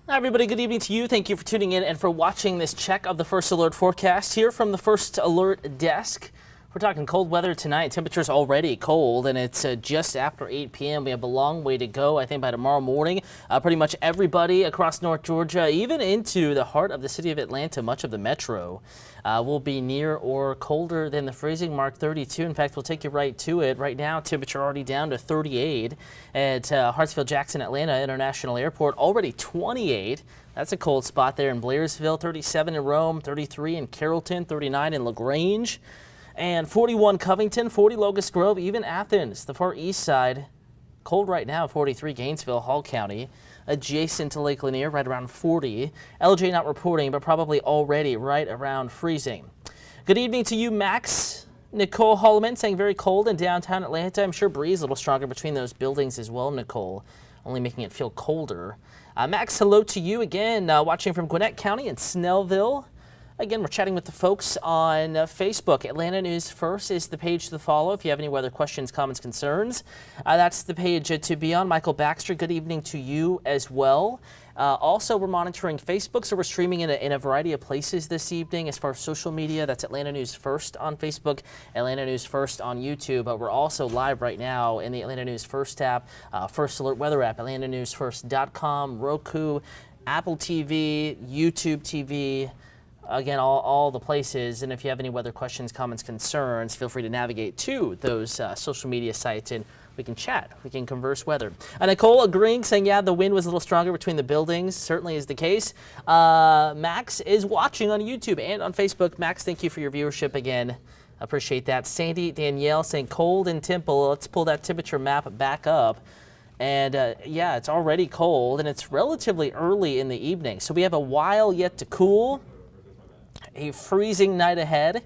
Hi everybody, good evening to you. Thank you for tuning in and for watching this check of the First Alert forecast here from the First Alert desk. We're talking cold weather tonight. Temperature's already cold and it's just after 8 p.m. We have a long way to go. I think by tomorrow morning, pretty much everybody across North Georgia, even into the heart of the city of Atlanta, much of the metro, will be near or colder than the freezing mark, 32. In fact, we'll take you right to it. Right now, temperature already down to 38 at Hartsfield-Jackson Atlanta International Airport, already 28. That's a cold spot there in Blairsville, 37 in Rome, 33 in Carrollton, 39 in LaGrange, and 41 Covington, 40 Locust Grove, even Athens, the far east side. Cold right now, 43 Gainesville, Hall County, adjacent to Lake Lanier, right around 40. LJ not reporting, but probably already right around freezing. Good evening to you, Max. Nicole Holloman saying very cold in downtown Atlanta. I'm sure breeze a little stronger between those buildings as well, Nicole, only making it feel colder. Max, hello to you again, watching from Gwinnett County in Snellville. Again, we're chatting with the folks on Facebook. Atlanta News First is the page to follow if you have any weather questions, comments, concerns. That's the page to be on. Michael Baxter, good evening to you as well. Also, we're monitoring Facebook, so we're streaming in a variety of places this evening as far as social media. That's Atlanta News First on Facebook, Atlanta News First on YouTube. But we're also live right now in the Atlanta News First app, First Alert Weather app, atlantanewsfirst.com, Roku, Apple TV, YouTube TV. Again, all the places, and if you have any weather questions, comments, concerns, feel free to navigate to those social media sites and we can chat, we can converse weather. Nicole agreeing, saying, yeah, the wind was a little stronger between the buildings, certainly is the case. Max is watching on YouTube and on Facebook. Max, thank you for your viewership again. Appreciate that. Sandy Danielle saying cold in Temple. Let's pull that temperature map back up. And yeah, it's already cold and it's relatively early in the evening. So we have a while yet to cool.A freezing night ahead.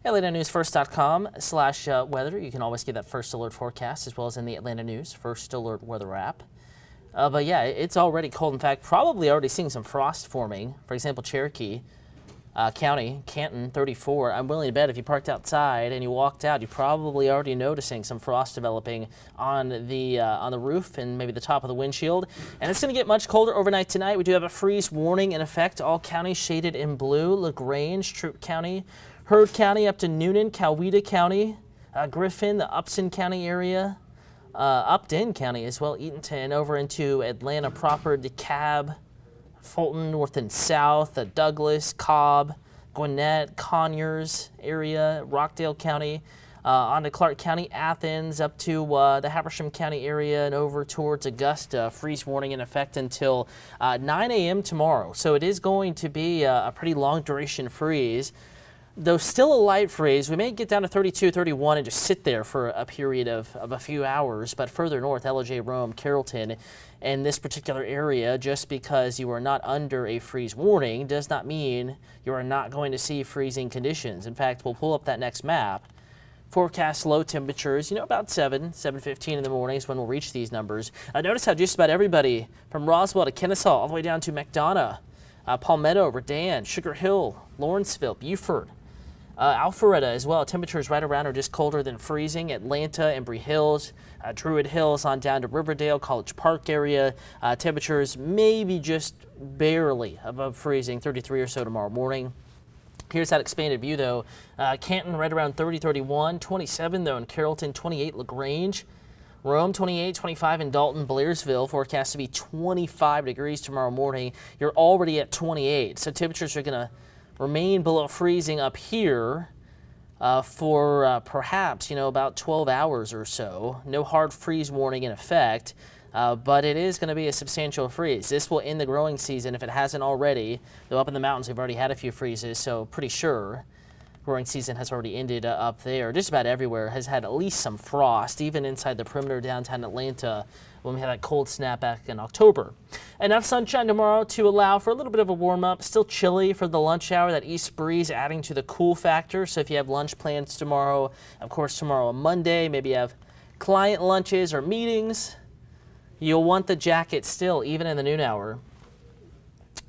AtlantaNewsFirst.com/weather. You can always get that First Alert forecast as well as in the Atlanta News First Alert weather app. But yeah, it's already cold. In fact, probably already seeing some frost forming. For example, Cherokee County, Canton, 34. I'm willing to bet if you parked outside and you walked out, you're probably already noticing some frost developing on the roof and maybe the top of the windshield. And it's going to get much colder overnight tonight. We do have a freeze warning in effect. All counties shaded in blue. LaGrange, Troup County, Heard County up to Noonan, Coweta County, Griffin, the Upton County area, Upton County as well, Eatonton, over into Atlanta proper, DeKalb, Fulton, north and south, Douglas, Cobb, Gwinnett, Conyers area, Rockdale County, on to Clark County, Athens, up to the Habersham County area and over towards Augusta. Freeze warning in effect until 9 a.m. tomorrow. So it is going to be a pretty long duration freeze. Though still a light freeze, we may get down to 32, 31 and just sit there for a period of a few hours. But further north, LJ, Rome, Carrollton, and this particular area, just because you are not under a freeze warning does not mean you are not going to see freezing conditions. In fact, we'll pull up that next map. Forecast low temperatures, about 7:15 in the mornings when we'll reach these numbers. Notice how just about everybody from Roswell to Kennesaw all the way down to McDonough, Palmetto, Redan, Sugar Hill, Lawrenceville, Beaufort, Alpharetta as well. Temperatures right around or just colder than freezing. Atlanta, Embry Hills, Druid Hills on down to Riverdale, College Park area. Temperatures maybe just barely above freezing, 33 or so tomorrow morning. Here's that expanded view though. Canton right around 30, 31, 27 though in Carrollton, 28 LaGrange. Rome, 28, 25 in Dalton, Blairsville, forecast to be 25 degrees tomorrow morning. You're already at 28, so temperatures are going to remain below freezing up here for perhaps, about 12 hours or so. No hard freeze warning in effect, but it is going to be a substantial freeze. This will end the growing season if it hasn't already, though up in the mountains we've already had a few freezes, so pretty sure growing season has already ended up there. Just about everywhere has had at least some frost, even inside the perimeter of downtown Atlanta when we had that cold snap back in October. Enough sunshine tomorrow to allow for a little bit of a warm-up. Still chilly for the lunch hour, that east breeze adding to the cool factor. So if you have lunch plans tomorrow, of course tomorrow on Monday, maybe you have client lunches or meetings, you'll want the jacket still, even in the noon hour.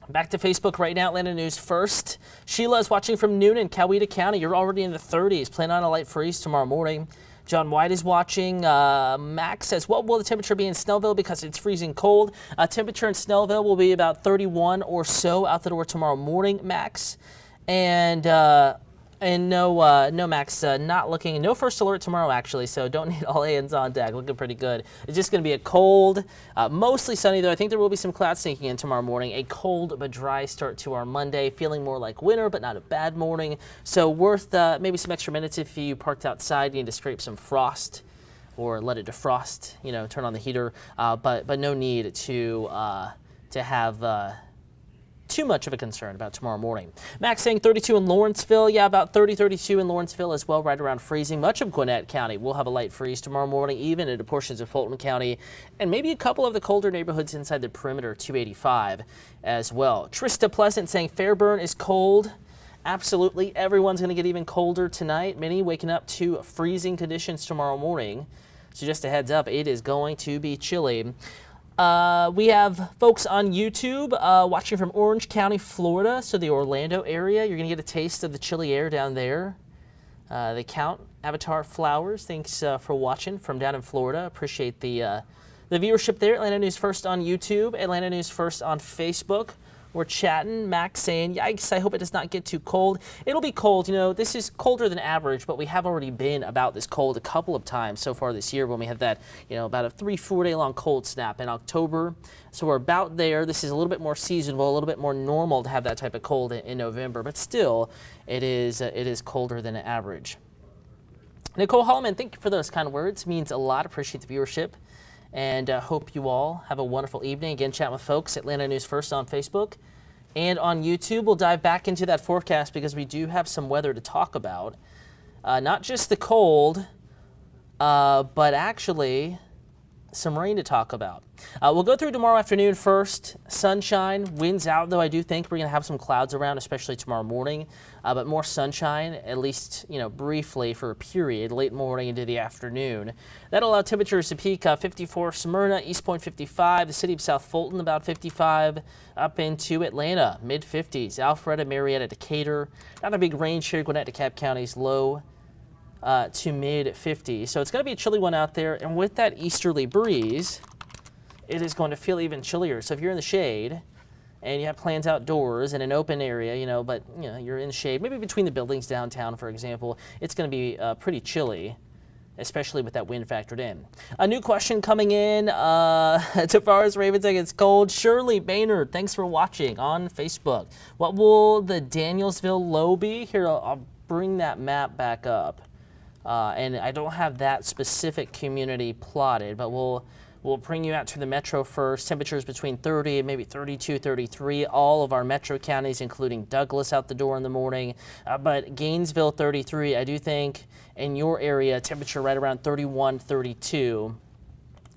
Back to Facebook right now, Atlanta News First. Sheila is watching from Noonan, Coweta County. You're already in the 30s. Plan on a light freeze tomorrow morning. John White is watching. Max says, what will the temperature be in Snellville because it's freezing cold? Temperature in Snellville will be about 31 or so out the door tomorrow morning, Max. And no, Max, not looking. No first alert tomorrow, actually, so don't need all hands on deck. Looking pretty good. It's just going to be a cold, mostly sunny, though. I think there will be some clouds sinking in tomorrow morning. A cold but dry start to our Monday. Feeling more like winter, but not a bad morning. So worth maybe some extra minutes if you parked outside. You need to scrape some frost or let it defrost, turn on the heater. But no need to have too much of a concern about tomorrow morning. Max saying 32 in Lawrenceville. Yeah, about 32 in Lawrenceville as well, right around freezing. Much of Gwinnett County will have a light freeze tomorrow morning, even into portions of Fulton County, and maybe a couple of the colder neighborhoods inside the perimeter, 285 as well. Trista Pleasant saying Fairburn is cold. Absolutely, everyone's going to get even colder tonight. Many waking up to freezing conditions tomorrow morning. So just a heads up, it is going to be chilly. We have folks on YouTube watching from Orange County, Florida, so the Orlando area. You're going to get a taste of the chilly air down there. They count Avatar Flowers. Thanks for watching from down in Florida. Appreciate the viewership there. Atlanta News First on YouTube, Atlanta News First on Facebook. We're chatting. Max saying, yikes, I hope it does not get too cold. It'll be cold. This is colder than average, but we have already been about this cold a couple of times so far this year when we had that, about a 3-4 day long cold snap in October. So we're about there. This is a little bit more seasonable, a little bit more normal to have that type of cold in November, but still it is colder than average. Nicole Holloman, thank you for those kind words. Means a lot. Appreciate the viewership. And hope you all have a wonderful evening. Again, chat with folks, Atlanta News First on Facebook and on YouTube. We'll dive back into that forecast because we do have some weather to talk about. Not just the cold, but actually some rain to talk about. We'll go through tomorrow afternoon first. Sunshine, winds out, though I do think we're going to have some clouds around, especially tomorrow morning. But more sunshine, at least, briefly for a period, late morning into the afternoon. That'll allow temperatures to peak 54 Smyrna, East Point 55, the city of South Fulton about 55, up into Atlanta, mid-50s, Alpharetta, Marietta, Decatur. Not a big range here, Gwinnett, DeKalb counties, low to mid-50s. So it's going to be a chilly one out there, and with that easterly breeze, it is going to feel even chillier. So if you're in the shade and you have plans outdoors in an open area, but you're in shade, maybe between the buildings downtown, for example, it's going to be pretty chilly, especially with that wind factored in. A new question coming in. Tavares Ravens saying it's cold. Shirley Baynard, thanks for watching on Facebook. What will the Danielsville low be? Here, I'll bring that map back up. And I don't have that specific community plotted, but we'll bring you out to the metro first. Temperatures between 30 and maybe 32, 33. All of our metro counties, including Douglas, out the door in the morning. But Gainesville, 33. I do think in your area, temperature right around 31, 32.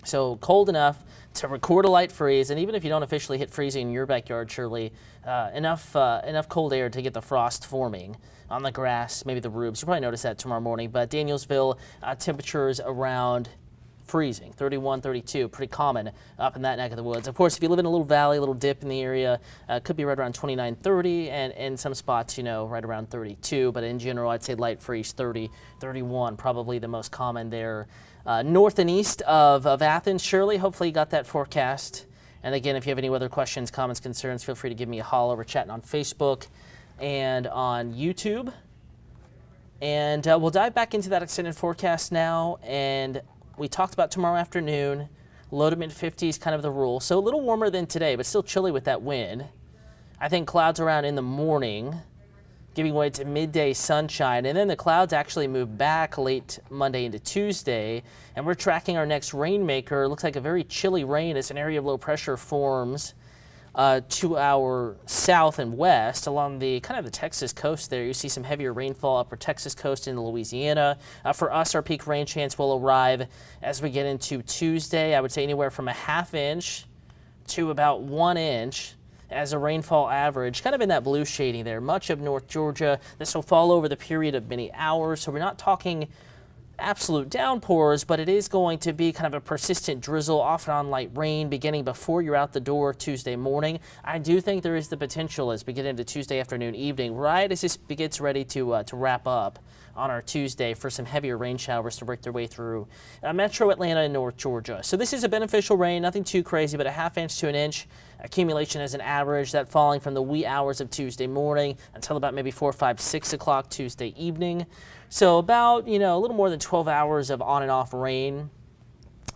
So cold enough to record a light freeze, and even if you don't officially hit freezing in your backyard, surely enough cold air to get the frost forming on the grass, maybe the roofs. You'll probably notice that tomorrow morning. But Danielsville, temperatures around freezing, 31, 32, pretty common up in that neck of the woods. Of course, if you live in a little valley, a little dip in the area, could be right around 29, 30, and in some spots, right around 32. But in general, I'd say light freeze, 30, 31, probably the most common there. North and east of Athens, Shirley, hopefully you got that forecast. And again, if you have any weather questions, comments, concerns, feel free to give me a holler. We're chatting on Facebook and on YouTube. And we'll dive back into that extended forecast now. And we talked about tomorrow afternoon, low to mid-50s, kind of the rule. So a little warmer than today, but still chilly with that wind. I think clouds around in the morning, giving way to midday sunshine. And then the clouds actually move back late Monday into Tuesday. And we're tracking our next rainmaker. It looks like a very chilly rain as an area of low pressure forms to our south and west along the kind of the Texas coast there. You see some heavier rainfall upper Texas coast into Louisiana. For us, our peak rain chance will arrive as we get into Tuesday. I would say anywhere from a ½ inch to about 1 inch as a rainfall average, kind of in that blue shading there. Much of North Georgia. This will fall over the period of many hours, so we're not talking absolute downpours, but it is going to be kind of a persistent drizzle, off and on light rain beginning before you're out the door Tuesday morning. I do think there is the potential as we get into Tuesday afternoon, evening, right as this gets ready to wrap up on our Tuesday, for some heavier rain showers to work their way through metro Atlanta and North Georgia. So this is a beneficial rain, nothing too crazy, but a ½ inch to an inch accumulation as an average, that falling from the wee hours of Tuesday morning until about maybe 4, 5, 6 o'clock Tuesday evening. So about, a little more than 12 hours of on and off rain,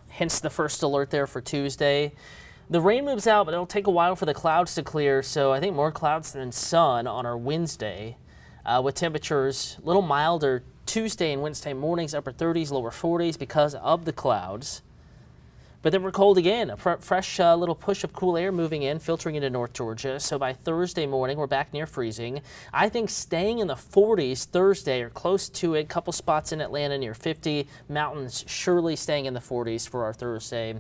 hence the first alert there for Tuesday. The rain moves out, but it'll take a while for the clouds to clear, so I think more clouds than sun on our Wednesday, with temperatures a little milder Tuesday and Wednesday mornings, upper 30s, lower 40s because of the clouds. But then we're cold again, a fresh little push of cool air moving in, filtering into North Georgia. So by Thursday morning, we're back near freezing. I think staying in the 40s Thursday or close to it, couple spots in Atlanta near 50, mountains surely staying in the 40s for our Thursday.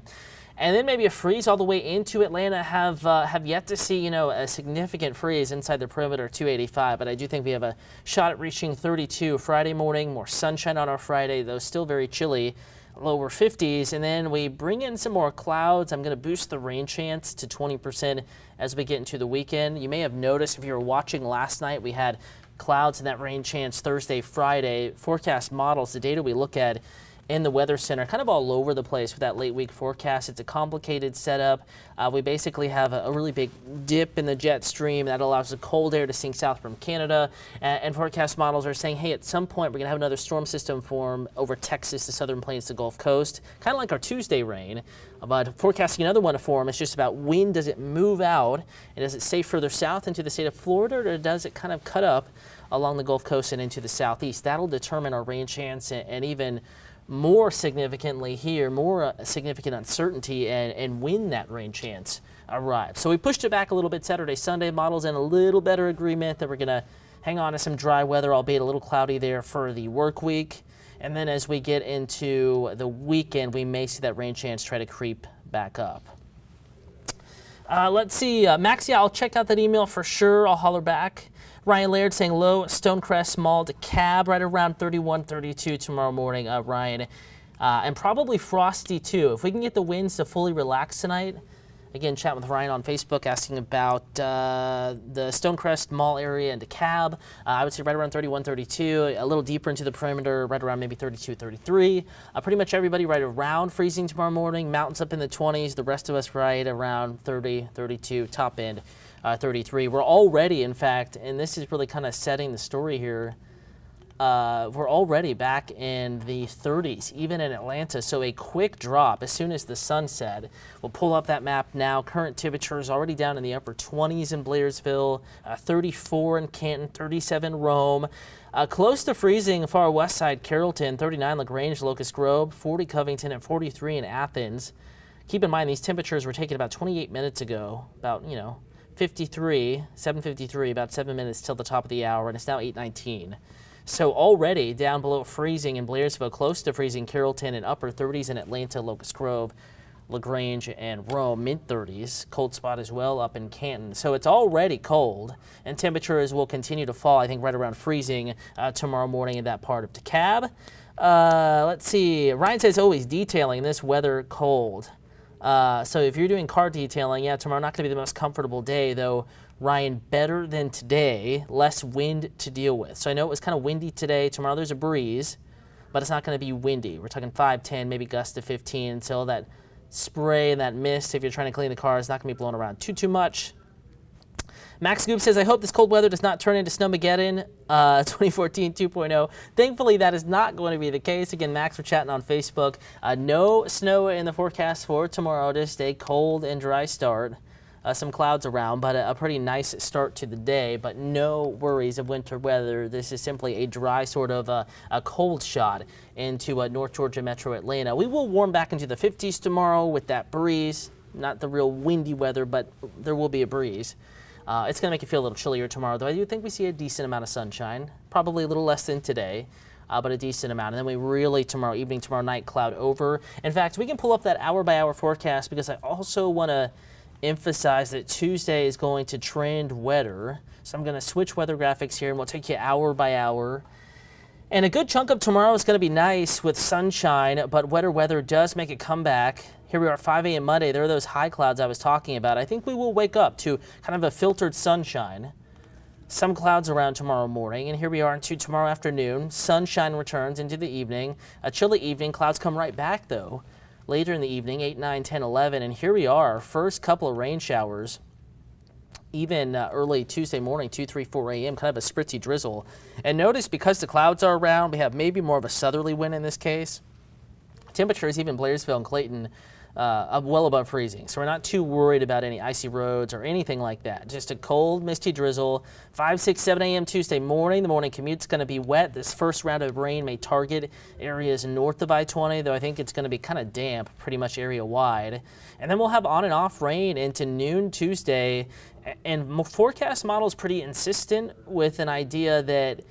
And then maybe a freeze all the way into Atlanta. Have yet to see, a significant freeze inside the perimeter 285, but I do think we have a shot at reaching 32 Friday morning, more sunshine on our Friday, though still very chilly. Lower 50s, and then we bring in some more clouds. I'm going to boost the rain chance to 20% as we get into the weekend. You may have noticed if you were watching last night, we had clouds and that rain chance Thursday, Friday. Forecast models, the data we look at in the Weather Center, kind of all over the place with that late week forecast. It's a complicated setup. We basically have a really big dip in the jet stream that allows the cold air to sink south from Canada. And forecast models are saying, hey, at some point we're going to have another storm system form over Texas, the southern plains, the Gulf Coast, kind of like our Tuesday rain. But forecasting another one to form, it's just about when does it move out, and does it stay further south into the state of Florida, or does it kind of cut up along the Gulf Coast and into the southeast? That'll determine our rain chance, and even more significantly here, more significant uncertainty and when that rain chance arrives. So we pushed it back a little bit Saturday, Sunday. Models in a little better agreement that we're going to hang on to some dry weather, albeit a little cloudy there for the work week. And then as we get into the weekend, we may see that rain chance try to creep back up. Let's see, Max, yeah, I'll check out that email for sure. I'll holler back. Ryan Laird saying low, Stonecrest, small to Cab, right around 31, 32 tomorrow morning, Ryan. And probably frosty too. If we can get the winds to fully relax tonight, again, chat with Ryan on Facebook asking about the Stonecrest Mall area and DeKalb. I would say right around 31, 32, a little deeper into the perimeter, right around maybe 32, 33. Pretty much everybody right around freezing tomorrow morning, mountains up in the 20s, the rest of us right around 30, 32, top end 33. We're already, in fact, and this is really kind of setting the story here, we're already back in the 30s, even in Atlanta, so a quick drop as soon as the sun set. We'll pull up that map now. Current temperatures already down in the upper 20s in Blairsville, 34 in Canton, 37 Rome, close to freezing far west side Carrollton, 39 LaGrange, Locust Grove, 40 Covington, and 43 in Athens. Keep in mind these temperatures were taken about 28 minutes ago, about, 7:53, about 7 minutes till the top of the hour, and it's now 8:19. So already down below freezing in Blairsville, close to freezing Carrollton, and upper 30s in Atlanta, Locust Grove, LaGrange, and Rome, mid-30s. Cold spot as well up in Canton. So it's already cold, and temperatures will continue to fall, I think, right around freezing tomorrow morning in that part of DeKalb. Let's see. Ryan says, always detailing this weather cold. So if you're doing car detailing, yeah, tomorrow not going to be the most comfortable day, though. Ryan, better than today, less wind to deal with. So I know it was kind of windy today. Tomorrow there's a breeze, but it's not going to be windy. We're talking 5, 10, maybe gusts to 15. So that spray and that mist, if you're trying to clean the car, is not going to be blowing around too much. Max Goop says, I hope this cold weather does not turn into Snowmageddon 2014 2.0. Thankfully, that is not going to be the case. Again, Max, we're chatting on Facebook. No snow in the forecast for tomorrow. Just a cold and dry start. Some clouds around, but a pretty nice start to the day, but no worries of winter weather. This is simply a dry sort of a cold shot into North Georgia metro Atlanta. We will warm back into the 50s tomorrow with that breeze. Not the real windy weather, but there will be a breeze. It's going to make you feel a little chillier tomorrow, though I do think we see a decent amount of sunshine, probably a little less than today, but a decent amount. And then we really, tomorrow evening, tomorrow night, cloud over. In fact, we can pull up that hour-by-hour forecast because I also want to emphasize that Tuesday is going to trend wetter. So I'm going to switch weather graphics here, and we'll take you hour by hour. And a good chunk of tomorrow is going to be nice with sunshine, but wetter weather does make a comeback. Here we are, 5 a.m. Monday. There are those high clouds I was talking about. I think we will wake up to kind of a filtered sunshine. Some clouds around tomorrow morning, and here we are into tomorrow afternoon. Sunshine returns into the evening. A chilly evening. Clouds come right back, though, later in the evening, 8, 9, 10, 11. And here we are, first couple of rain showers. Even early Tuesday morning, 2, 3, 4 a.m., kind of a spritzy drizzle. And notice, because the clouds are around, we have maybe more of a southerly wind in this case. Temperatures, even Blairsville and Clayton, well above freezing. So we're not too worried about any icy roads or anything like that. Just a cold, misty drizzle. 5, 6, 7 a.m. Tuesday morning. The morning commute's going to be wet. This first round of rain may target areas north of I-20, though I think it's going to be kind of damp pretty much area-wide. And then we'll have on and off rain into noon Tuesday. And forecast model is pretty insistent with an idea that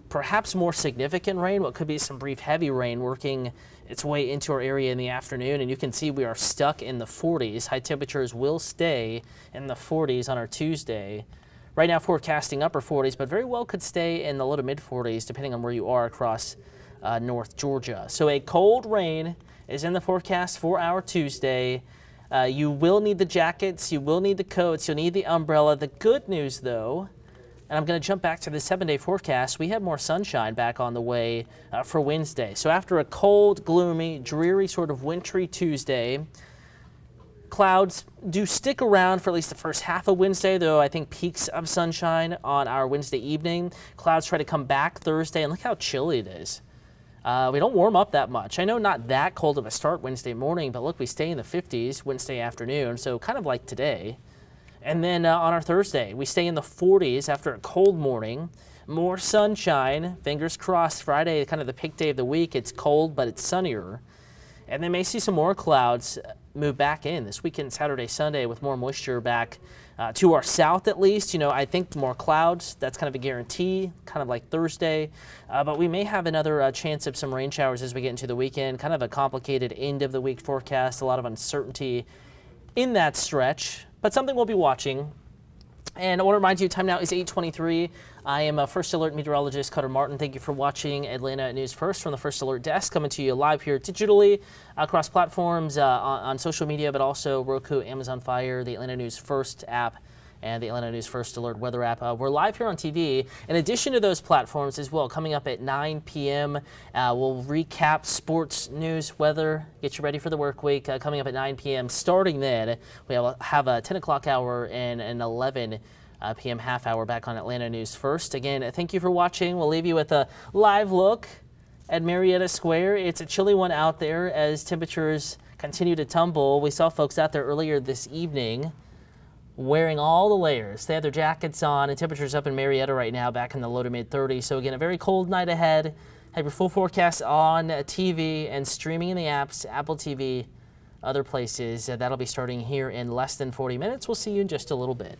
perhaps more significant rain, what could be some brief heavy rain, working its way into our area in the afternoon. And you can see we are stuck in the 40s. High temperatures will stay in the 40s on our Tuesday. Right now forecasting upper 40s, but very well could stay in the low to mid 40s depending on where you are across North Georgia. So a cold rain is in the forecast for our Tuesday. You will need the jackets, you will need the coats, you'll need the umbrella. The good news, though, and I'm going to jump back to the 7-day forecast, we have more sunshine back on the way for Wednesday. So after a cold, gloomy, dreary, sort of wintry Tuesday, clouds do stick around for at least the first half of Wednesday, though I think peaks of sunshine on our Wednesday evening. Clouds try to come back Thursday, and look how chilly it is. We don't warm up that much. I know not that cold of a start Wednesday morning, but look, we stay in the 50s Wednesday afternoon, so kind of like today. And then on our Thursday, we stay in the 40s after a cold morning. More sunshine, fingers crossed. Friday, kind of the peak day of the week. It's cold, but it's sunnier. And then may see some more clouds move back in this weekend, Saturday, Sunday, with more moisture back to our south at least. You know, I think more clouds, that's kind of a guarantee, kind of like Thursday. But we may have another chance of some rain showers as we get into the weekend. Kind of a complicated end of the week forecast, a lot of uncertainty in that stretch, but something we'll be watching. And I want to remind you, time now is 8:23. I am First Alert Meteorologist Cutter Martin. Thank you for watching Atlanta News First from the First Alert desk, coming to you live here digitally across platforms on social media, but also Roku, Amazon Fire, the Atlanta News First app, and the Atlanta News First Alert weather app. We're live here on TV. In addition to those platforms as well, coming up at 9 p.m., we'll recap sports, news, weather, get you ready for the work week. Coming up at 9 p.m. Starting then, we have a 10 o'clock hour and an 11 p.m. half hour back on Atlanta News First. Again, thank you for watching. We'll leave you with a live look at Marietta Square. It's a chilly one out there as temperatures continue to tumble. We saw folks out there earlier this evening wearing all the layers. They had their jackets on, and temperatures up in Marietta right now back in the low to mid 30s. So again, a very cold night ahead. Have your full forecast on TV and streaming in the apps, Apple TV, other places. That'll be starting here in less than 40 minutes. We'll see you in just a little bit.